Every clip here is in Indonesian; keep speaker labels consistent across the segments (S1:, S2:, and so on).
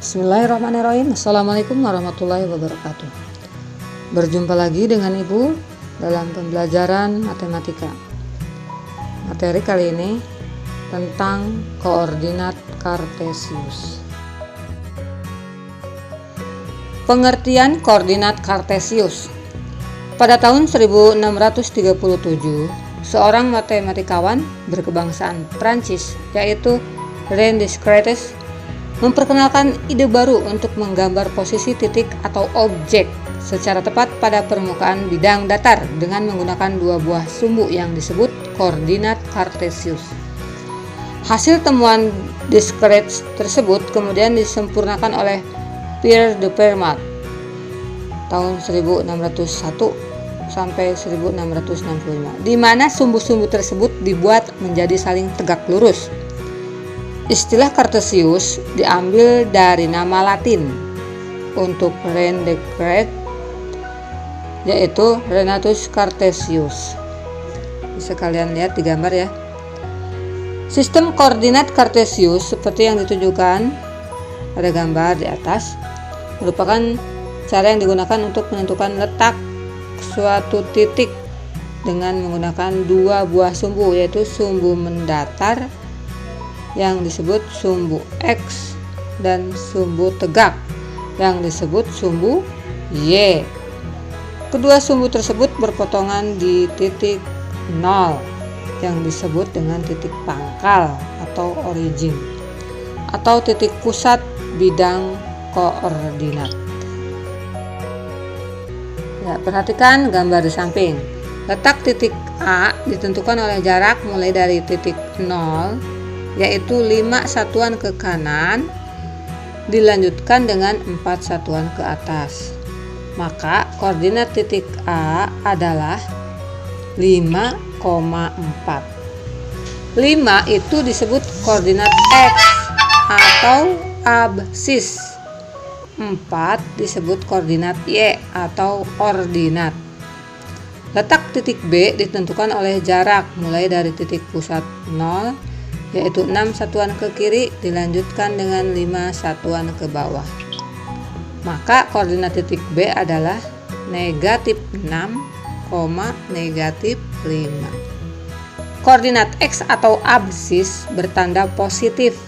S1: Bismillahirrahmanirrahim. Assalamualaikum warahmatullahi wabarakatuh. Berjumpa lagi dengan Ibu dalam pembelajaran matematika. Materi kali ini tentang koordinat kartesius. Pengertian koordinat kartesius. Pada tahun 1637, seorang matematikawan berkebangsaan Prancis yaitu René Descartes memperkenalkan ide baru untuk menggambar posisi titik atau objek secara tepat pada permukaan bidang datar dengan menggunakan dua buah sumbu yang disebut koordinat kartesius. Hasil temuan Descartes tersebut kemudian disempurnakan oleh Pierre de Fermat tahun 1601 sampai 1665, di mana sumbu-sumbu tersebut dibuat menjadi saling tegak lurus. Istilah kartesius diambil dari nama Latin untuk René Descartes, yaitu Renatus Cartesius. Bisa kalian lihat di gambar ya. Sistem koordinat kartesius seperti yang ditunjukkan pada gambar di atas merupakan cara yang digunakan untuk menentukan letak suatu titik dengan menggunakan dua buah sumbu, yaitu sumbu mendatar yang disebut sumbu X dan sumbu tegak yang disebut sumbu Y. Kedua sumbu tersebut berpotongan di titik 0 yang disebut dengan titik pangkal atau origin atau titik pusat bidang koordinat. Ya, perhatikan gambar di samping. Letak titik A ditentukan oleh jarak mulai dari titik 0, yaitu 5 satuan ke kanan, dilanjutkan dengan 4 satuan ke atas. Maka koordinat titik A adalah 5,4. 5 itu disebut koordinat X atau absis. 4 disebut koordinat Y atau ordinat. Letak titik B ditentukan oleh jarak mulai dari titik pusat 0, yaitu 6 satuan ke kiri dilanjutkan dengan 5 satuan ke bawah. Maka koordinat titik B adalah negatif 6, negatif 5. Koordinat X atau absis bertanda positif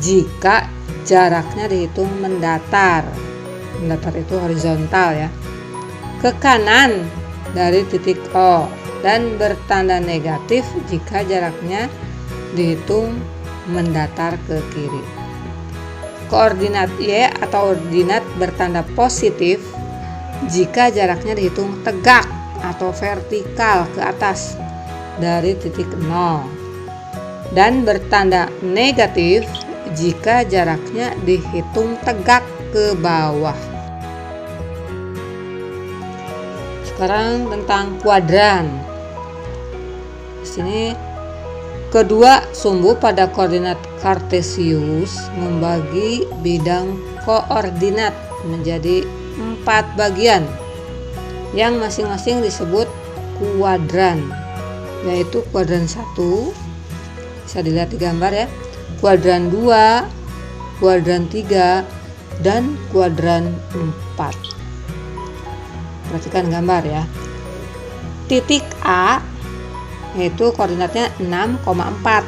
S1: jika jaraknya dihitung mendatar. Mendatar itu horizontal ya, ke kanan dari titik O, dan bertanda negatif jika jaraknya dihitung mendatar ke kiri. Koordinat Y atau ordinat bertanda positif jika jaraknya dihitung tegak atau vertikal ke atas dari titik 0, dan bertanda negatif jika jaraknya dihitung tegak ke bawah. Sekarang tentang kuadran. Di sini kedua sumbu pada koordinat kartesius membagi bidang koordinat menjadi 4 bagian yang masing-masing disebut kuadran, yaitu kuadran 1, bisa dilihat di gambar ya, kuadran 2, kuadran 3, dan kuadran 4. Perhatikan gambar ya. Titik A yaitu koordinatnya 6,4,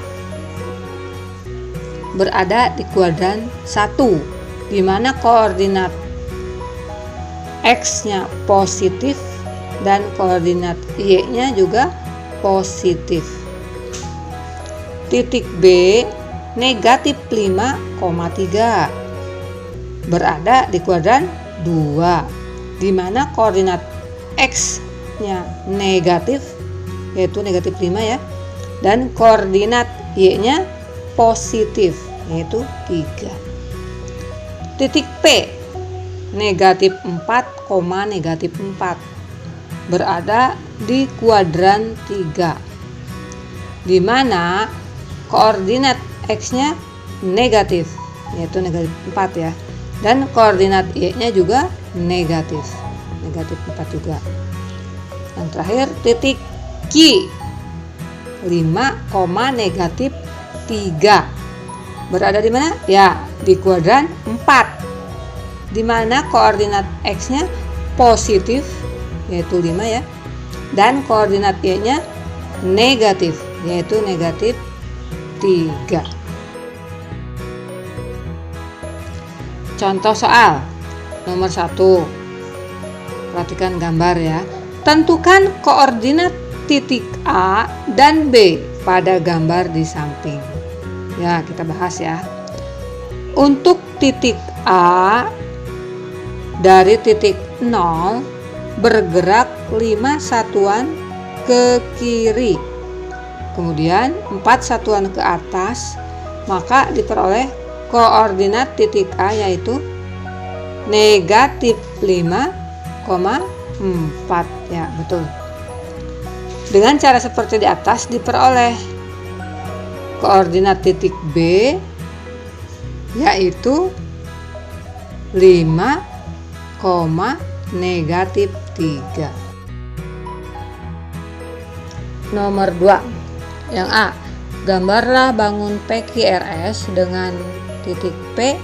S1: berada di kuadran 1, di mana koordinat X-nya positif dan koordinat Y-nya juga positif. Titik B negatif 5,3, berada di kuadran 2, di mana koordinat X-nya negatif, yaitu negatif 5 ya, dan koordinat Y-nya positif, yaitu 3. Titik P negatif 4, negatif 4, berada di kuadran 3, di mana koordinat X-nya negatif, yaitu negatif 4 ya, dan koordinat Y-nya juga negatif 4 juga. Yang terakhir titik Q 5, negatif 3, berada di mana? Ya, di kuadran 4, di mana koordinat X-nya positif yaitu 5 ya, dan koordinat Y-nya negatif yaitu negatif 3. Contoh soal nomor 1. Perhatikan gambar ya. Tentukan koordinat titik A dan B pada gambar di samping. Ya, kita bahas ya. Untuk titik A dari titik 0 bergerak 5 satuan ke kiri, kemudian 4 satuan ke atas, maka diperoleh koordinat titik A yaitu negatif 5,4. Ya, betul. Dengan cara seperti di atas diperoleh koordinat titik B yaitu 5, negatif 3. Nomor 2. Yang A. Gambarlah bangun PQRS dengan titik P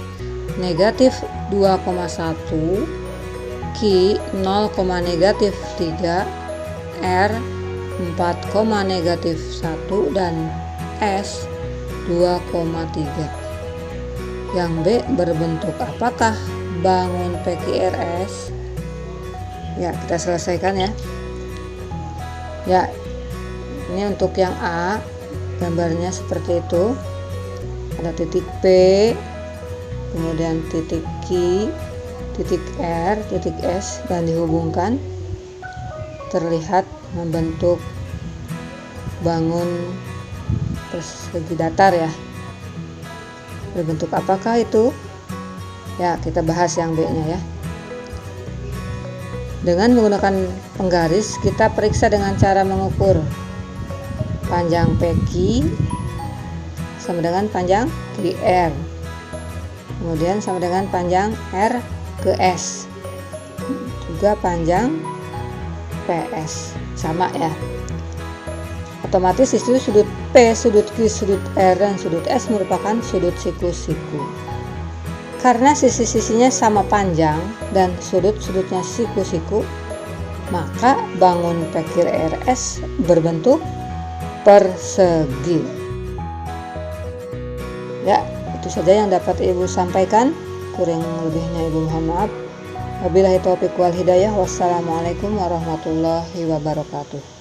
S1: negatif 2,1, Q 0, negatif 3, R 4, negatif 1, dan S 2,3. Yang B berbentuk apakah bangun PQRS? Ya, kita selesaikan ya. Ya, ini untuk yang A, gambarnya seperti itu. Ada titik P, kemudian titik Q, titik R, titik S, dan dihubungkan terlihat membentuk bangun persegi datar ya. Berbentuk apakah itu? Ya, kita bahas yang B-nya ya. Dengan menggunakan penggaris, kita periksa dengan cara mengukur panjang PQ sama dengan panjang QR, kemudian sama dengan panjang R ke S, juga panjang PS, sama ya. Otomatis di situ sudut P, sudut Q, sudut R, dan sudut S merupakan sudut siku-siku. Karena sisi-sisinya sama panjang dan sudut-sudutnya siku-siku, maka bangun PQRS berbentuk persegi. Ya, itu saja yang dapat Ibu sampaikan. Kurang lebihnya Ibu mohon maaf. Wabillahi taufiq wal hidayah. Wassalamualaikum warahmatullahi wabarakatuh.